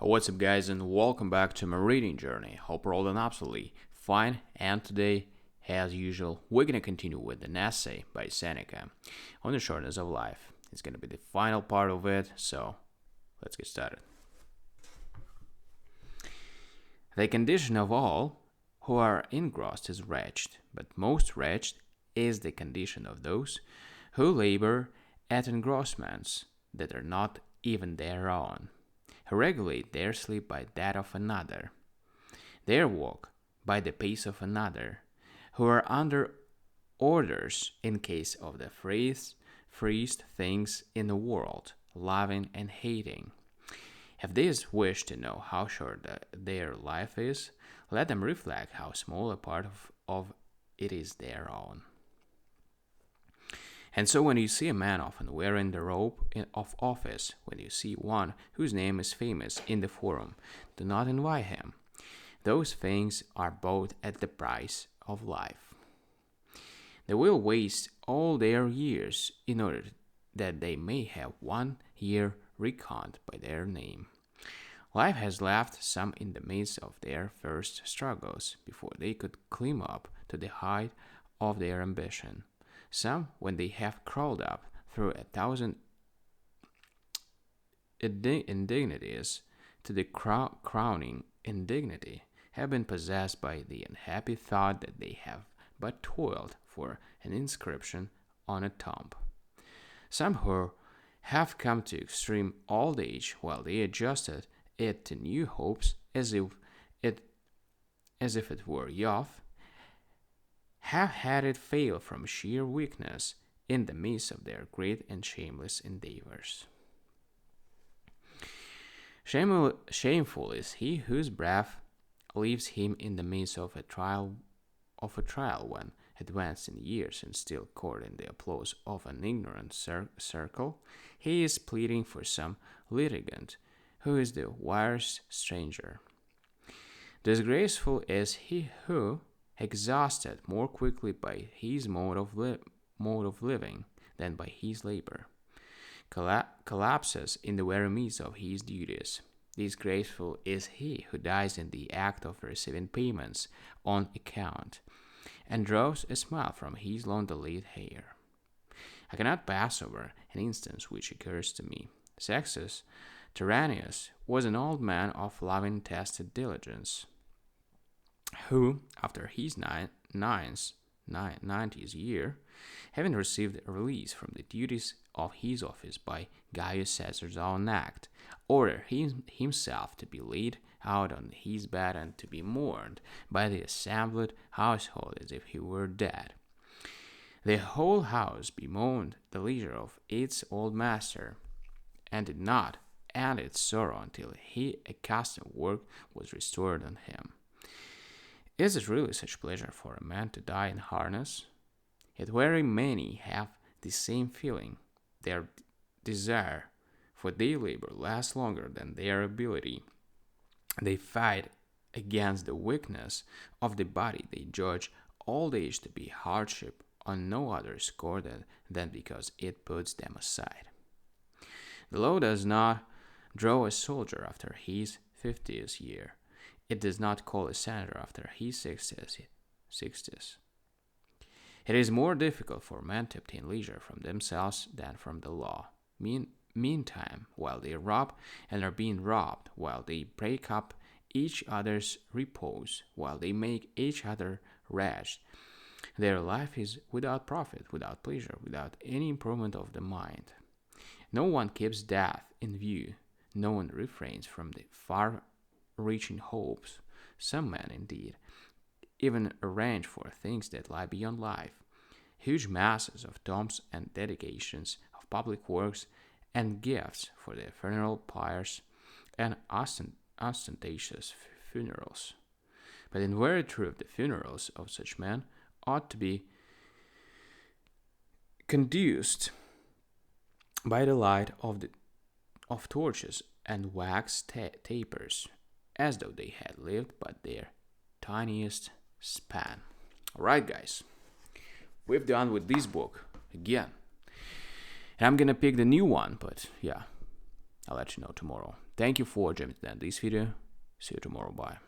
What's up, guys, and welcome back to my reading journey. Hope you're all doing absolutely fine. And today, as usual, we're gonna continue with an essay by Seneca on the shortness of life. It's gonna be the final part of it, so let's get started. The condition of all who are engrossed is wretched, but most wretched is the condition of those who labor at engrossments that are not even their own, who regulate their sleep by that of another, their walk by the pace of another, who are under orders in case of the freest things in the world, loving and hating. If they wish to know how short their life is, let them reflect how small a part of it is their own. And so when you see a man often wearing the robe of office, when you see one whose name is famous in the forum, do not envy him. Those things are bought at the price of life. They will waste all their years in order that they may have 1 year reckoned by their name. Life has left some in the midst of their first struggles before they could climb up to the height of their ambition. Some, when they have crawled up through 1,000 indignities to the crowning indignity, have been possessed by the unhappy thought that they have but toiled for an inscription on a tomb. Some who have come to extreme old age while they adjusted it to new hopes as if it were youth, have had it fail from sheer weakness in the midst of their great and shameless endeavors. Shameful is he whose breath leaves him in the midst of a trial when, advanced in years and still courting the applause of an ignorant circle, he is pleading for some litigant who is the wirest stranger. Disgraceful is he who, exhausted more quickly by his mode of living than by his labor, collapses in the very midst of his duties. Disgraceful is he who dies in the act of receiving payments on account, and draws a smile from his long-delayed hair. I cannot pass over an instance which occurs to me. Sextus Tyrannius was an old man of loving tested diligence, who, after his 90th year, having received a release from the duties of his office by Gaius Caesar's own act, ordered himself to be laid out on his bed and to be mourned by the assembled household as if he were dead. The whole house bemoaned the leisure of its old master, and did not end its sorrow until his accustomed work was restored on him. Is it really such pleasure for a man to die in harness? Yet very many have the same feeling. Their desire for their labor lasts longer than their ability. They fight against the weakness of the body. They judge old age to be hardship on no other score than because it puts them aside. The law does not draw a soldier after his 50th year. It does not call a senator after his 60th. It is more difficult for men to obtain leisure from themselves than from the law. Meantime, while they rob and are being robbed, while they break up each other's repose, while they make each other wretched, their life is without profit, without pleasure, without any improvement of the mind. No one keeps death in view. No one refrains from the far-reaching hopes. Some men, indeed, even arrange for things that lie beyond life. Huge masses of tombs and dedications of public works and gifts for the funeral pyres and ostentatious funerals. But in very truth, the funerals of such men ought to be conduced by the light of torches and wax tapers, as though they had lived but their tiniest span. Alright, guys, we've done with this book again. And I'm gonna pick the new one, but yeah, I'll let you know tomorrow. Thank you for joining me in this video. See you tomorrow. Bye.